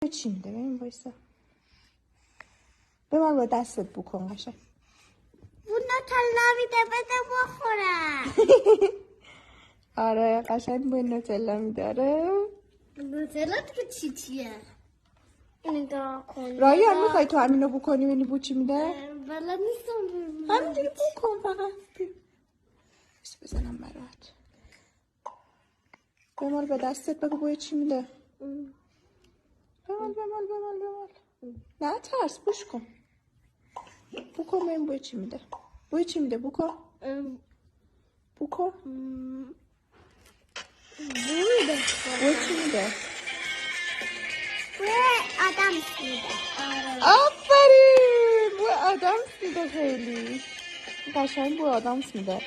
چی میده؟ ببین وایسا. به من با دستت بکن قشنگ. اون نوتلا میده بده بخورم. آره قشنگ با نوتلا میداره. نوتلا تو چیه؟ اینو نگاه کن. رایان میخوای تو همینو بکنی ببینی بو چی میده؟ بلد نیستم. همینجوری بکن فقط. بزنم برات. بمال به دستت بگو بوی چی میده. بمال. نه ترس بوش کن. بکن ببین بوی چی میده. بوی چی میده بکن. بکن. بوی چی میده. بوی آدم میده. آفرین بوی آدم میده خیلی قشنگ بوی آدم میده.